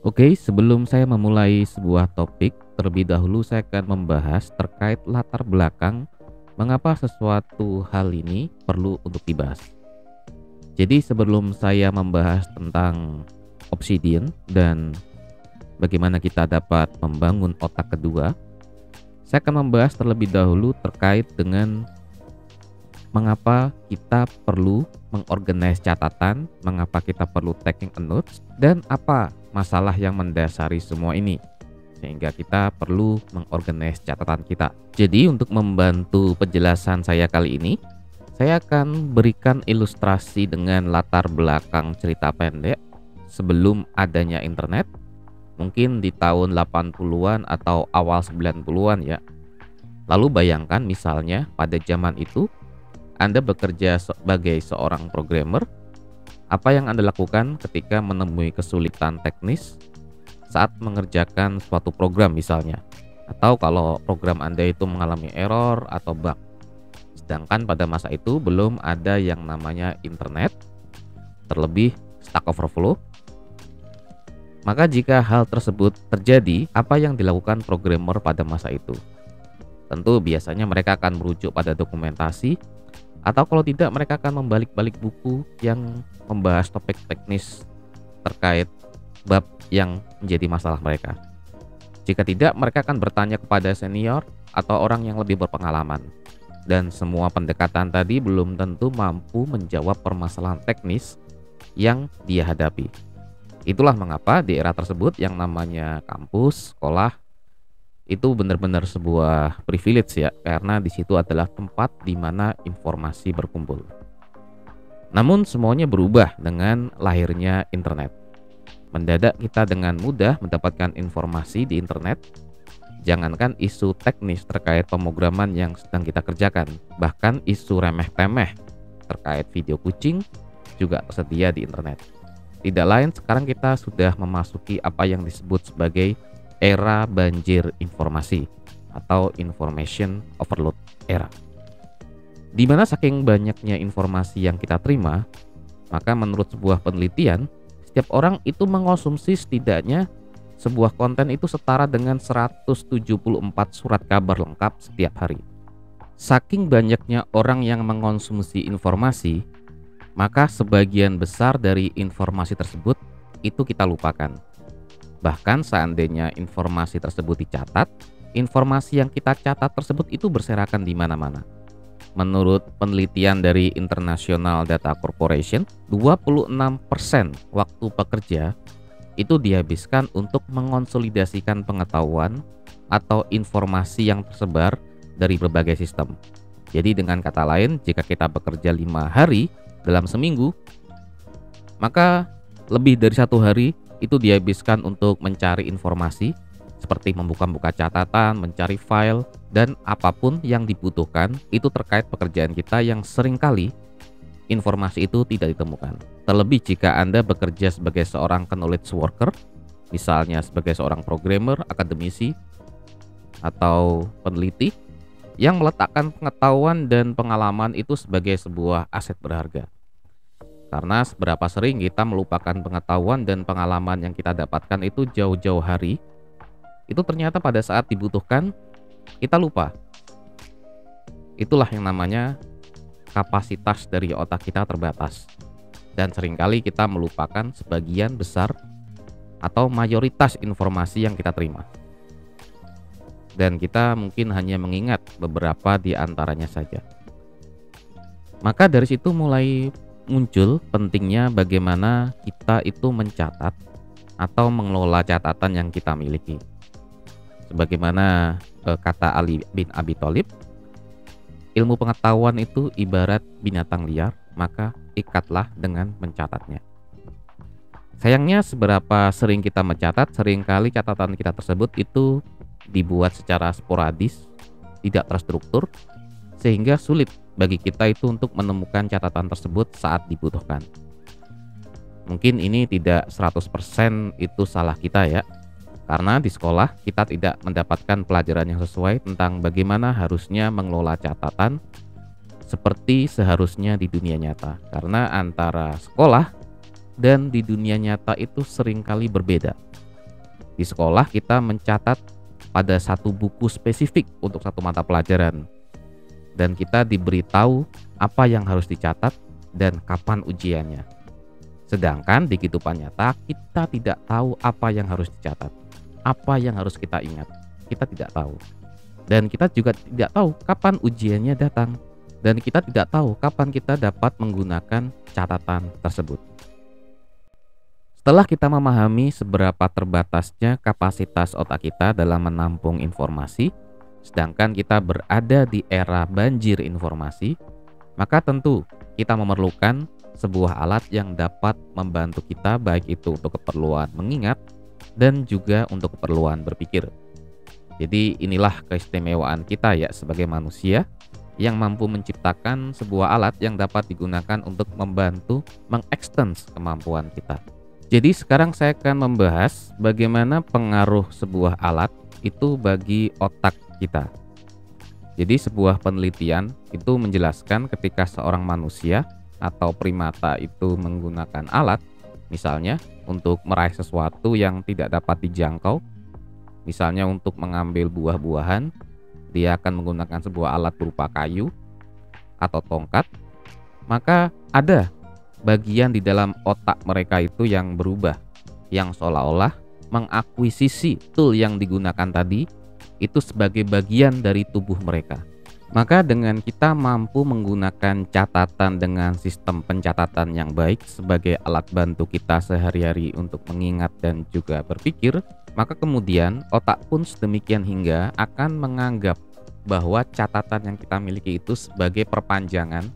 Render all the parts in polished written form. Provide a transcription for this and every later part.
Oke, sebelum saya memulai sebuah topik, terlebih dahulu saya akan membahas terkait latar belakang mengapa sesuatu hal ini perlu untuk dibahas. Jadi sebelum saya membahas tentang obsidian dan bagaimana kita dapat membangun otak kedua, saya akan membahas terlebih dahulu terkait dengan mengapa kita perlu mengorganize catatan, mengapa kita perlu taking a notes, dan apa masalah yang mendasari semua ini. Sehingga kita perlu mengorganize catatan kita. Jadi untuk membantu penjelasan saya kali ini, saya akan berikan ilustrasi dengan latar belakang cerita pendek sebelum adanya internet, mungkin di tahun 80-an atau awal 90-an ya. Lalu bayangkan misalnya pada zaman itu Anda bekerja sebagai seorang programmer, apa yang Anda lakukan ketika menemui kesulitan teknis saat mengerjakan suatu program misalnya, atau kalau program Anda itu mengalami error atau bug. Sedangkan pada masa itu belum ada yang namanya internet, terlebih Stack Overflow. Maka jika hal tersebut terjadi, apa yang dilakukan programmer pada masa itu? Tentu biasanya mereka akan merujuk pada dokumentasi, atau kalau tidak mereka akan membalik-balik buku yang membahas topik teknis terkait bab yang menjadi masalah mereka. Jika tidak, mereka akan bertanya kepada senior atau orang yang lebih berpengalaman. Dan semua pendekatan tadi belum tentu mampu menjawab permasalahan teknis yang dia hadapi. Itulah mengapa di era tersebut yang namanya kampus, sekolah, itu benar-benar sebuah privilege ya, karena di situ adalah tempat di mana informasi berkumpul. Namun semuanya berubah dengan lahirnya internet. Mendadak kita dengan mudah mendapatkan informasi di internet. Jangankan isu teknis terkait pemrograman yang sedang kita kerjakan, bahkan isu remeh-temeh terkait video kucing juga tersedia di internet. Tidak lain sekarang kita sudah memasuki apa yang disebut sebagai era banjir informasi atau information overload era. Di mana saking banyaknya informasi yang kita terima, maka menurut sebuah penelitian, setiap orang itu mengonsumsi setidaknya sebuah konten itu setara dengan 174 surat kabar lengkap setiap hari. Saking banyaknya orang yang mengonsumsi informasi, maka sebagian besar dari informasi tersebut itu kita lupakan. Bahkan seandainya informasi tersebut dicatat, informasi yang kita catat tersebut itu berserakan di mana-mana. Menurut penelitian dari International Data Corporation, 26% waktu pekerja itu dihabiskan untuk mengonsolidasikan pengetahuan atau informasi yang tersebar dari berbagai sistem. Jadi dengan kata lain, jika kita bekerja 5 hari dalam seminggu, maka lebih dari 1 hari itu dihabiskan untuk mencari informasi seperti membuka-buka catatan, mencari file, dan apapun yang dibutuhkan itu terkait pekerjaan kita yang seringkali informasi itu tidak ditemukan. Terlebih jika Anda bekerja sebagai seorang knowledge worker, misalnya sebagai seorang programmer, akademisi, atau peneliti yang meletakkan pengetahuan dan pengalaman itu sebagai sebuah aset berharga. Karena seberapa sering kita melupakan pengetahuan dan pengalaman yang kita dapatkan itu jauh-jauh hari, itu ternyata pada saat dibutuhkan, kita lupa. Itulah yang namanya kapasitas dari otak kita terbatas. Dan seringkali kita melupakan sebagian besar atau mayoritas informasi yang kita terima. Dan kita mungkin hanya mengingat beberapa di antaranya saja. Maka dari situ mulai muncul pentingnya bagaimana kita itu mencatat atau mengelola catatan yang kita miliki. Sebagaimana kata Ali bin Abi Thalib, ilmu pengetahuan itu ibarat binatang liar, maka ikatlah dengan mencatatnya. Sayangnya seberapa sering kita mencatat, seringkali catatan kita tersebut itu dibuat secara sporadis, tidak terstruktur, sehingga sulit bagi kita itu untuk menemukan catatan tersebut saat dibutuhkan. Mungkin ini tidak 100% itu salah kita ya, karena di sekolah kita tidak mendapatkan pelajaran yang sesuai tentang bagaimana harusnya mengelola catatan seperti seharusnya di dunia nyata. Karena antara sekolah dan di dunia nyata itu seringkali berbeda. Di sekolah kita mencatat pada satu buku spesifik untuk satu mata pelajaran, dan kita diberitahu apa yang harus dicatat dan kapan ujiannya. Sedangkan di kehidupan nyata kita tidak tahu apa yang harus dicatat, apa yang harus kita ingat. Kita tidak tahu. Dan kita juga tidak tahu kapan ujiannya datang, dan kita tidak tahu kapan kita dapat menggunakan catatan tersebut. Setelah kita memahami seberapa terbatasnya kapasitas otak kita dalam menampung informasi, sedangkan kita berada di era banjir informasi, maka tentu kita memerlukan sebuah alat yang dapat membantu kita, baik itu untuk keperluan mengingat dan juga untuk keperluan berpikir. Jadi inilah keistimewaan kita ya sebagai manusia yang mampu menciptakan sebuah alat yang dapat digunakan untuk membantu mengekstens kemampuan kita. Jadi sekarang saya akan membahas bagaimana pengaruh sebuah alat itu bagi otak kita. Jadi sebuah penelitian itu menjelaskan ketika seorang manusia atau primata itu menggunakan alat, misalnya untuk meraih sesuatu yang tidak dapat dijangkau, misalnya untuk mengambil buah-buahan, dia akan menggunakan sebuah alat berupa kayu atau tongkat, maka ada bagian di dalam otak mereka itu yang berubah, yang seolah-olah mengakuisisi tool yang digunakan tadi itu sebagai bagian dari tubuh mereka. Maka dengan kita mampu menggunakan catatan dengan sistem pencatatan yang baik sebagai alat bantu kita sehari-hari untuk mengingat dan juga berpikir, maka kemudian otak pun sedemikian hingga akan menganggap bahwa catatan yang kita miliki itu sebagai perpanjangan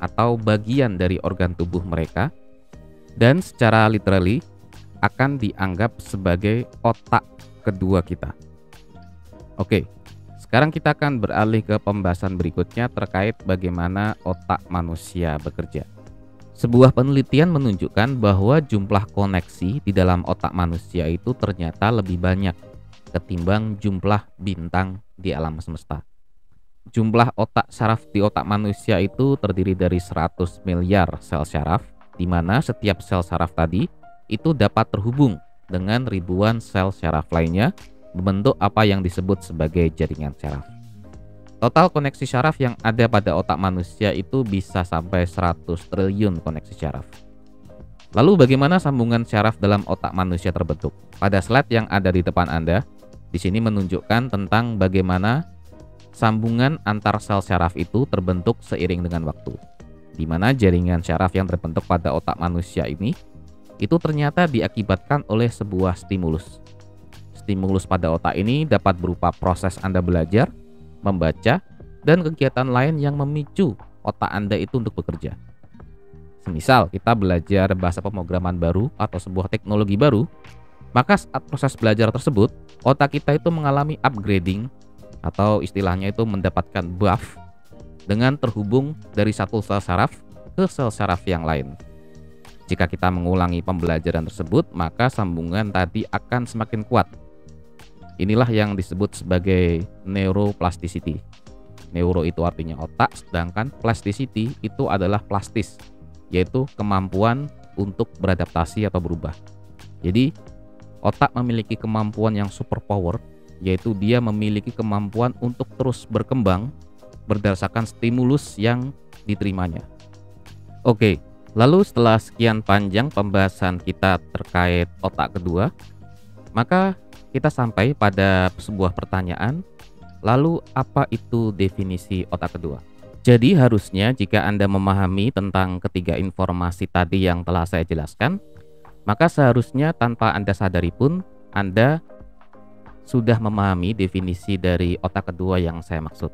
atau bagian dari organ tubuh mereka, dan secara literally akan dianggap sebagai otak kedua kita. Oke, sekarang kita akan beralih ke pembahasan berikutnya terkait bagaimana otak manusia bekerja. Sebuah penelitian menunjukkan bahwa jumlah koneksi di dalam otak manusia itu ternyata lebih banyak ketimbang jumlah bintang di alam semesta. Jumlah otak syaraf di otak manusia itu terdiri dari 100 miliar sel syaraf, di mana setiap sel syaraf tadi itu dapat terhubung dengan ribuan sel syaraf lainnya membentuk apa yang disebut sebagai jaringan syaraf. Total koneksi syaraf yang ada pada otak manusia itu bisa sampai 100 triliun koneksi syaraf. Lalu bagaimana sambungan syaraf dalam otak manusia terbentuk? Pada slide yang ada di depan Anda, di sini menunjukkan tentang bagaimana sambungan antar sel syaraf itu terbentuk seiring dengan waktu, di mana jaringan syaraf yang terbentuk pada otak manusia ini itu ternyata diakibatkan oleh sebuah stimulus. Stimulus pada otak ini dapat berupa proses Anda belajar, membaca, dan kegiatan lain yang memicu otak Anda itu untuk bekerja. Semisal kita belajar bahasa pemrograman baru atau sebuah teknologi baru, maka saat proses belajar tersebut, otak kita itu mengalami upgrading atau istilahnya itu mendapatkan buff dengan terhubung dari satu sel syaraf ke sel syaraf yang lain. Jika kita mengulangi pembelajaran tersebut, maka sambungan tadi akan semakin kuat. Inilah yang disebut sebagai neuroplasticity. Neuro itu artinya otak, sedangkan plasticity itu adalah plastis, yaitu kemampuan untuk beradaptasi atau berubah. Jadi, otak memiliki kemampuan yang superpower, yaitu dia memiliki kemampuan untuk terus berkembang berdasarkan stimulus yang diterimanya. Oke, lalu setelah sekian panjang pembahasan kita terkait otak kedua, maka kita sampai pada sebuah pertanyaan, lalu apa itu definisi otak kedua? Jadi harusnya jika Anda memahami tentang ketiga informasi tadi yang telah saya jelaskan, maka seharusnya tanpa Anda sadari pun Anda sudah memahami definisi dari otak kedua yang saya maksud.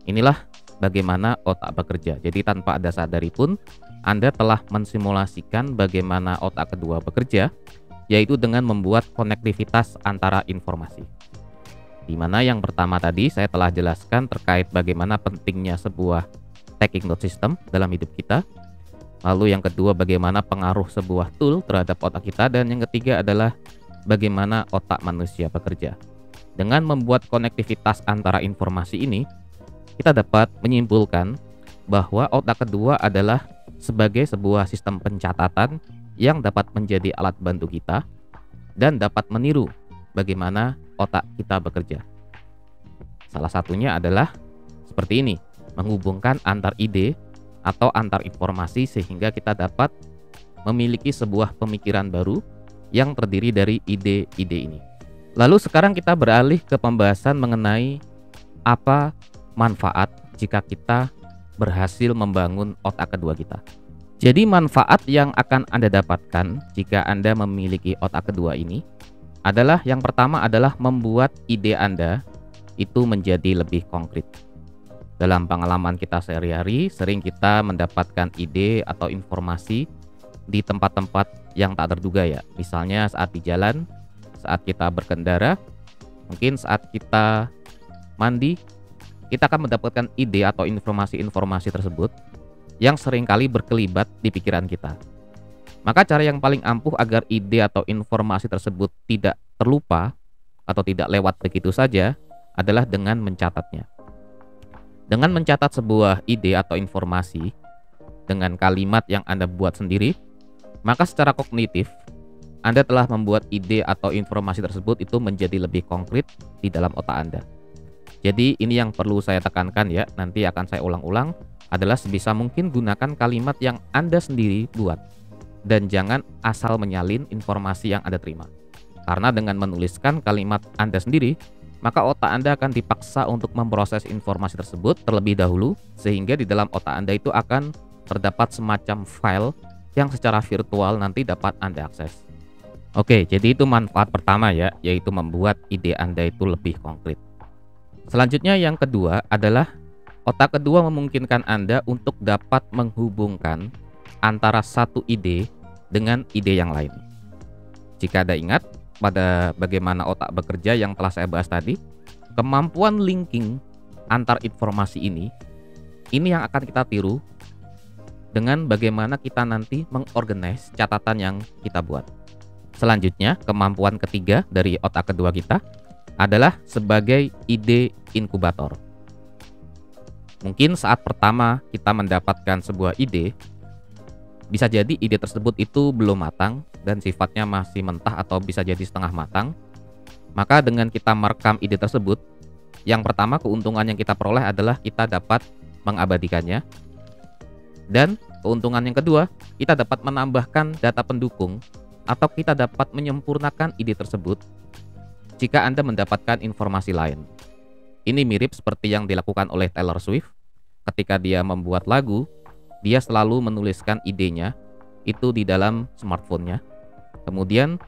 Inilah bagaimana otak bekerja. Jadi tanpa Anda sadari pun Anda telah mensimulasikan bagaimana otak kedua bekerja, yaitu dengan membuat konektivitas antara informasi. Di mana yang pertama tadi saya telah jelaskan terkait bagaimana pentingnya sebuah taking note system dalam hidup kita. Lalu yang kedua bagaimana pengaruh sebuah tool terhadap otak kita, dan yang ketiga adalah bagaimana otak manusia bekerja. Dengan membuat konektivitas antara informasi ini, kita dapat menyimpulkan bahwa otak kedua adalah sebagai sebuah sistem pencatatan yang dapat menjadi alat bantu kita dan dapat meniru bagaimana otak kita bekerja. Salah satunya adalah seperti ini, menghubungkan antar ide atau antar informasi sehingga kita dapat memiliki sebuah pemikiran baru yang terdiri dari ide-ide ini. Lalu sekarang kita beralih ke pembahasan mengenai apa manfaat jika kita berhasil membangun otak kedua kita. Jadi manfaat yang akan Anda dapatkan jika Anda memiliki otak kedua ini adalah yang pertama adalah membuat ide Anda itu menjadi lebih konkret. Dalam pengalaman kita sehari-hari, sering kita mendapatkan ide atau informasi di tempat-tempat yang tak terduga ya. Misalnya saat di jalan, saat kita berkendara, mungkin saat kita mandi, kita akan mendapatkan ide atau informasi-informasi tersebut yang seringkali berkelibat di pikiran kita. Maka cara yang paling ampuh agar ide atau informasi tersebut tidak terlupa atau tidak lewat begitu saja adalah dengan mencatatnya. Dengan mencatat sebuah ide atau informasi dengan kalimat yang Anda buat sendiri, maka secara kognitif Anda telah membuat ide atau informasi tersebut itu menjadi lebih konkret di dalam otak Anda. Jadi ini yang perlu saya tekankan ya, nanti akan saya ulang-ulang, adalah sebisa mungkin gunakan kalimat yang Anda sendiri buat dan jangan asal menyalin informasi yang Anda terima. Karena dengan menuliskan kalimat Anda sendiri, maka otak Anda akan dipaksa untuk memproses informasi tersebut terlebih dahulu sehingga di dalam otak Anda itu akan terdapat semacam file yang secara virtual nanti dapat Anda akses. Oke, jadi itu manfaat pertama ya, yaitu membuat ide Anda itu lebih konkret. Selanjutnya yang kedua adalah otak kedua memungkinkan Anda untuk dapat menghubungkan antara satu ide dengan ide yang lain. Jika Anda ingat pada bagaimana otak bekerja yang telah saya bahas tadi, kemampuan linking antar informasi ini yang akan kita tiru dengan bagaimana kita nanti mengorganize catatan yang kita buat. Selanjutnya, kemampuan ketiga dari otak kedua kita adalah sebagai ide inkubator. Mungkin saat pertama kita mendapatkan sebuah ide, bisa jadi ide tersebut itu belum matang dan sifatnya masih mentah atau bisa jadi setengah matang. Maka dengan kita merekam ide tersebut, yang pertama keuntungan yang kita peroleh adalah kita dapat mengabadikannya. Dan keuntungan yang kedua, kita dapat menambahkan data pendukung atau kita dapat menyempurnakan ide tersebut jika Anda mendapatkan informasi lain. Ini mirip seperti yang dilakukan oleh Taylor Swift ketika dia membuat lagu, dia selalu menuliskan idenya itu di dalam smartphone-nya. Kemudian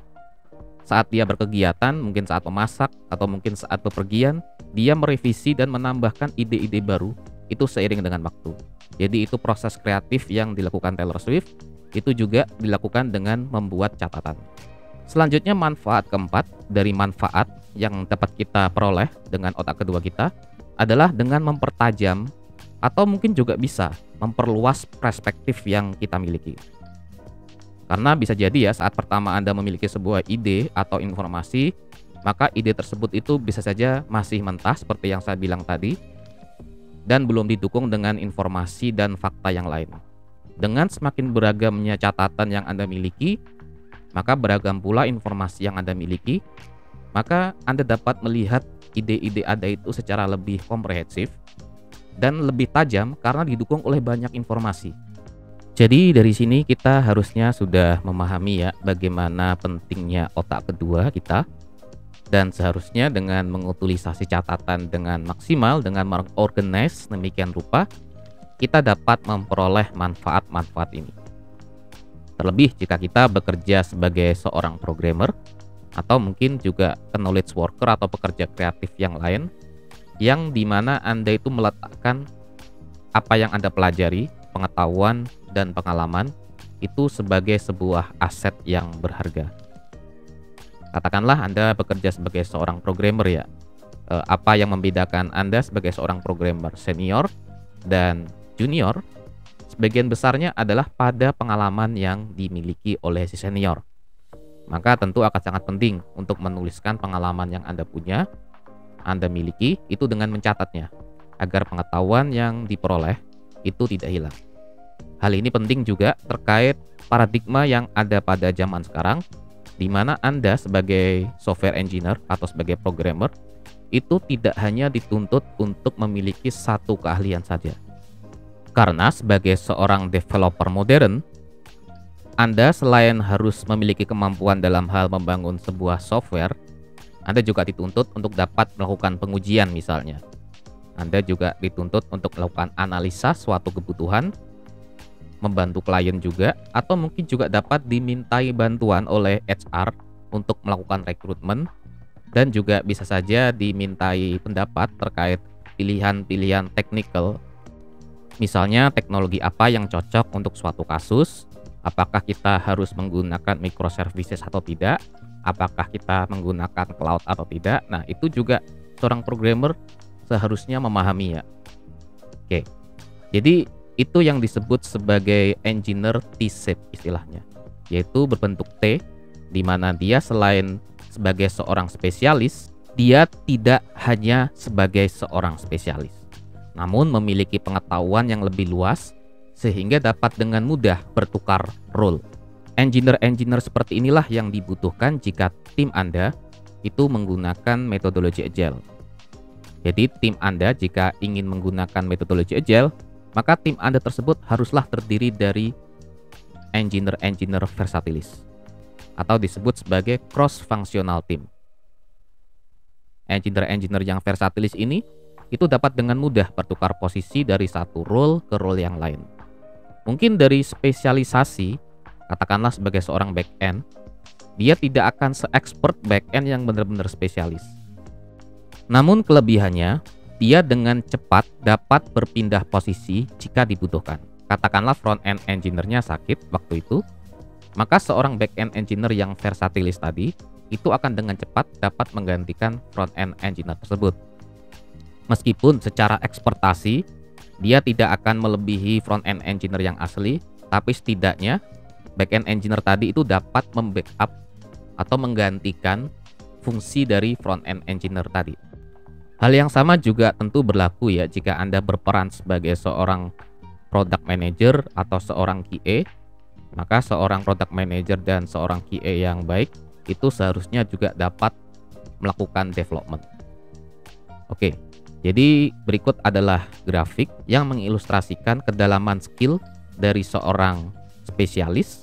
saat dia berkegiatan, mungkin saat memasak atau mungkin saat bepergian, dia merevisi dan menambahkan ide-ide baru itu seiring dengan waktu. Jadi itu proses kreatif yang dilakukan Taylor Swift, itu juga dilakukan dengan membuat catatan. Selanjutnya manfaat keempat dari manfaat yang dapat kita peroleh dengan otak kedua kita adalah dengan mempertajam atau mungkin juga bisa memperluas perspektif yang kita miliki. Karena bisa jadi ya saat pertama Anda memiliki sebuah ide atau informasi, maka ide tersebut itu bisa saja masih mentah seperti yang saya bilang tadi dan belum didukung dengan informasi dan fakta yang lain. Dengan semakin beragamnya catatan yang Anda miliki, maka beragam pula informasi yang Anda miliki, maka Anda dapat melihat ide-ide Anda itu secara lebih komprehensif dan lebih tajam karena didukung oleh banyak informasi. Jadi dari sini kita harusnya sudah memahami ya bagaimana pentingnya otak kedua kita, dan seharusnya dengan mengutilisasi catatan dengan maksimal, dengan mengorganize demikian rupa, kita dapat memperoleh manfaat-manfaat ini. Terlebih jika kita bekerja sebagai seorang programmer atau mungkin juga knowledge worker atau pekerja kreatif yang lain, yang dimana Anda itu meletakkan apa yang Anda pelajari, pengetahuan dan pengalaman itu sebagai sebuah aset yang berharga. Katakanlah Anda bekerja sebagai seorang programmer ya, apa yang membedakan Anda sebagai seorang programmer senior dan junior sebagian besarnya adalah pada pengalaman yang dimiliki oleh si senior. Maka tentu akan sangat penting untuk menuliskan pengalaman yang Anda punya, Anda miliki itu dengan mencatatnya agar pengetahuan yang diperoleh itu tidak hilang. Hal ini penting juga terkait paradigma yang ada pada zaman sekarang, di mana Anda sebagai software engineer atau sebagai programmer itu tidak hanya dituntut untuk memiliki satu keahlian saja. Karena sebagai seorang developer modern, Anda selain harus memiliki kemampuan dalam hal membangun sebuah software, Anda juga dituntut untuk dapat melakukan pengujian misalnya. Anda juga dituntut untuk melakukan analisa suatu kebutuhan, membantu klien juga, atau mungkin juga dapat dimintai bantuan oleh HR untuk melakukan rekrutmen, dan juga bisa saja dimintai pendapat terkait pilihan-pilihan teknikal. Misalnya teknologi apa yang cocok untuk suatu kasus, apakah kita harus menggunakan microservices atau tidak, apakah kita menggunakan cloud atau tidak. Nah, itu juga seorang programmer seharusnya memahami ya. Oke. Jadi itu yang disebut sebagai engineer T-shape istilahnya, yaitu berbentuk T, di mana dia selain sebagai seorang spesialis, dia tidak hanya sebagai seorang spesialis, namun memiliki pengetahuan yang lebih luas sehingga dapat dengan mudah bertukar role. Engineer-engineer seperti inilah yang dibutuhkan jika tim Anda itu menggunakan metodologi Agile. Jadi tim Anda jika ingin menggunakan metodologi Agile, maka tim Anda tersebut haruslah terdiri dari engineer-engineer versatilis atau disebut sebagai cross-functional team. Engineer-engineer yang versatilis ini itu dapat dengan mudah bertukar posisi dari satu role ke role yang lain. Mungkin dari spesialisasi, katakanlah sebagai seorang back-end, dia tidak akan se-expert back-end yang benar-benar spesialis. Namun kelebihannya, dia dengan cepat dapat berpindah posisi jika dibutuhkan. Katakanlah front-end engineer-nya sakit waktu itu, maka seorang back-end engineer yang versatilis tadi itu akan dengan cepat dapat menggantikan front-end engineer tersebut. Meskipun secara ekspertasi dia tidak akan melebihi front-end engineer yang asli, tapi setidaknya back-end engineer tadi itu dapat membackup atau menggantikan fungsi dari front-end engineer tadi. Hal yang sama juga tentu berlaku ya jika Anda berperan sebagai seorang product manager atau seorang QA, maka seorang product manager dan seorang QA yang baik itu seharusnya juga dapat melakukan development. Oke, jadi berikut adalah grafik yang mengilustrasikan kedalaman skill dari seorang spesialis,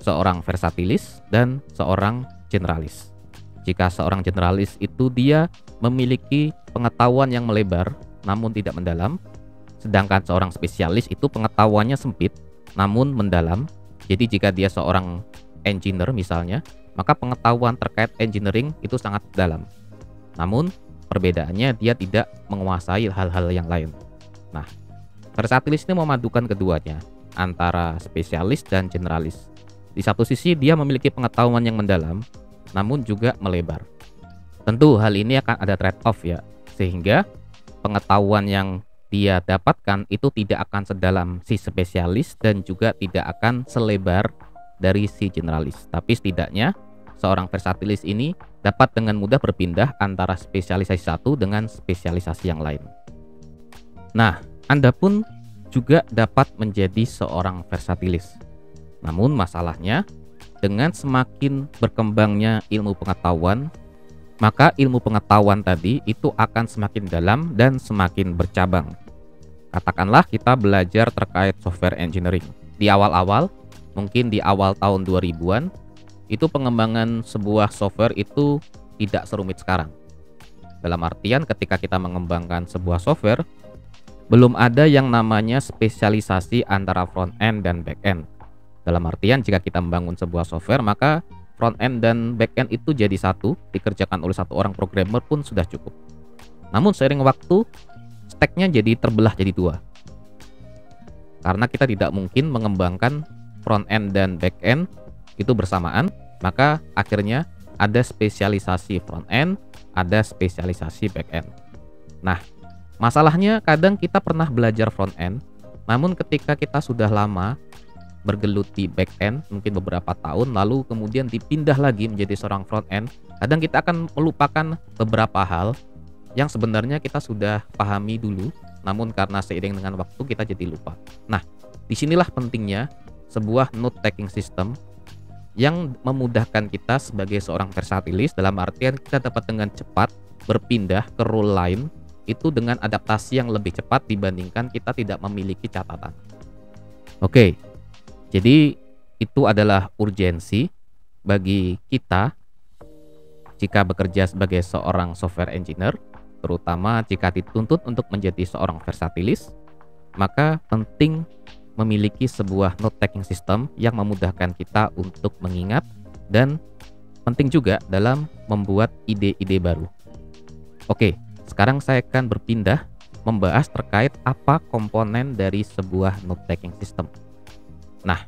seorang versatilis, dan seorang generalis. Jika seorang generalis itu dia memiliki pengetahuan yang melebar namun tidak mendalam, sedangkan seorang spesialis itu pengetahuannya sempit namun mendalam. Jadi jika dia seorang engineer misalnya, maka pengetahuan terkait engineering itu sangat dalam. Namun perbedaannya dia tidak menguasai hal-hal yang lain. Nah, versatilis ini memadukan keduanya, antara spesialis dan generalis. Di satu sisi dia memiliki pengetahuan yang mendalam, namun juga melebar. Tentu hal ini akan ada trade-off ya, sehingga pengetahuan yang dia dapatkan itu tidak akan sedalam si spesialis dan juga tidak akan selebar dari si generalis. Tapi setidaknya seorang versatilis ini dapat dengan mudah berpindah antara spesialisasi satu dengan spesialisasi yang lain. Nah, Anda pun juga dapat menjadi seorang versatilis. Namun masalahnya, dengan semakin berkembangnya ilmu pengetahuan, maka ilmu pengetahuan tadi itu akan semakin dalam dan semakin bercabang. Katakanlah kita belajar terkait software engineering. Di awal-awal, mungkin di awal tahun 2000-an, itu pengembangan sebuah software itu tidak serumit sekarang. Dalam artian ketika kita mengembangkan sebuah software, belum ada yang namanya spesialisasi antara front end dan back end. Dalam artian jika kita membangun sebuah software, maka front end dan back end itu jadi satu, dikerjakan oleh satu orang programmer pun sudah cukup. Namun seiring waktu, stack-nya jadi terbelah jadi dua. Karena kita tidak mungkin mengembangkan front end dan back end itu bersamaan, maka akhirnya ada spesialisasi front end, ada spesialisasi back end. Nah, masalahnya kadang kita pernah belajar front end, namun ketika kita sudah lama bergelut di back end, mungkin beberapa tahun lalu kemudian dipindah lagi menjadi seorang front end, kadang kita akan melupakan beberapa hal yang sebenarnya kita sudah pahami dulu, namun karena seiring dengan waktu kita jadi lupa. Nah, disinilah pentingnya sebuah note taking system yang memudahkan kita sebagai seorang versatilis, dalam artian kita dapat dengan cepat berpindah ke role lain itu dengan adaptasi yang lebih cepat dibandingkan kita tidak memiliki catatan. Oke, jadi itu adalah urgensi bagi kita jika bekerja sebagai seorang software engineer, terutama jika dituntut untuk menjadi seorang versatilis, maka penting memiliki sebuah note taking system yang memudahkan kita untuk mengingat dan penting juga dalam membuat ide-ide baru. Oke, sekarang saya akan berpindah membahas terkait apa komponen dari sebuah note taking system. Nah,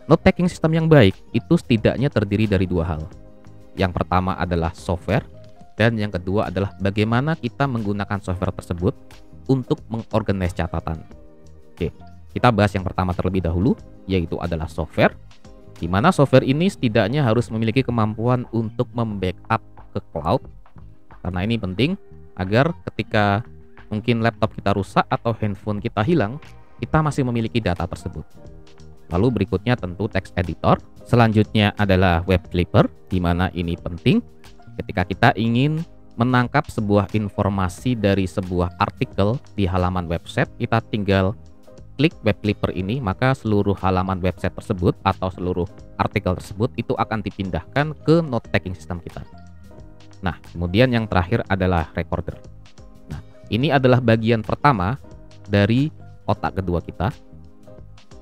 note taking system yang baik itu setidaknya terdiri dari dua hal. Yang pertama adalah software dan yang kedua adalah bagaimana kita menggunakan software tersebut untuk mengorganize catatan. Oke. Kita bahas yang pertama terlebih dahulu, yaitu adalah software, di mana software ini setidaknya harus memiliki kemampuan untuk membackup ke cloud, karena ini penting agar ketika mungkin laptop kita rusak atau handphone kita hilang, kita masih memiliki data tersebut. Lalu berikutnya tentu text editor, selanjutnya adalah web clipper, di mana ini penting ketika kita ingin menangkap sebuah informasi dari sebuah artikel di halaman website, kita tinggal klik web clipper ini, maka seluruh halaman website tersebut atau seluruh artikel tersebut itu akan dipindahkan ke note taking system kita. Nah, kemudian yang terakhir adalah recorder. Nah, ini adalah bagian pertama dari otak kedua kita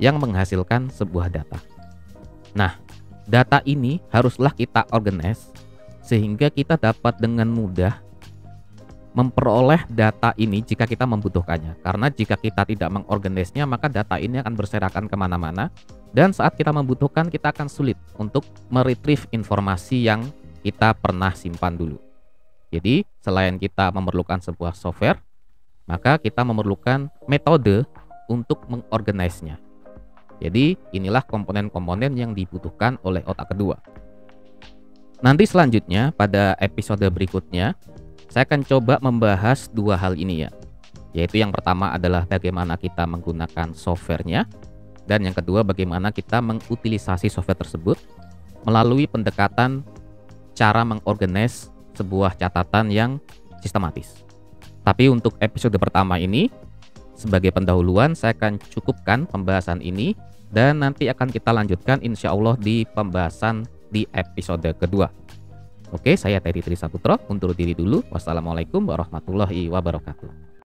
yang menghasilkan sebuah data. Nah, data ini haruslah kita organize sehingga kita dapat dengan mudah memperoleh data ini jika kita membutuhkannya. Karena jika kita tidak mengorganisnya, maka data ini akan berserakan kemana-mana, dan saat kita membutuhkan kita akan sulit untuk meretrieve informasi yang kita pernah simpan dulu. Jadi selain kita memerlukan sebuah software, maka kita memerlukan metode untuk mengorganisnya. Jadi inilah komponen-komponen yang dibutuhkan oleh otak kedua. Nanti selanjutnya pada episode berikutnya saya akan coba membahas dua hal ini ya, yaitu yang pertama adalah bagaimana kita menggunakan softwarenya, dan yang kedua bagaimana kita mengutilisasi software tersebut melalui pendekatan cara mengorganize sebuah catatan yang sistematis. Tapi untuk episode pertama ini, sebagai pendahuluan saya akan cukupkan pembahasan ini, dan nanti akan kita lanjutkan insya Allah di pembahasan di episode kedua. Oke, saya Terry Trisaputro, undur diri dulu. Wassalamualaikum warahmatullahi wabarakatuh.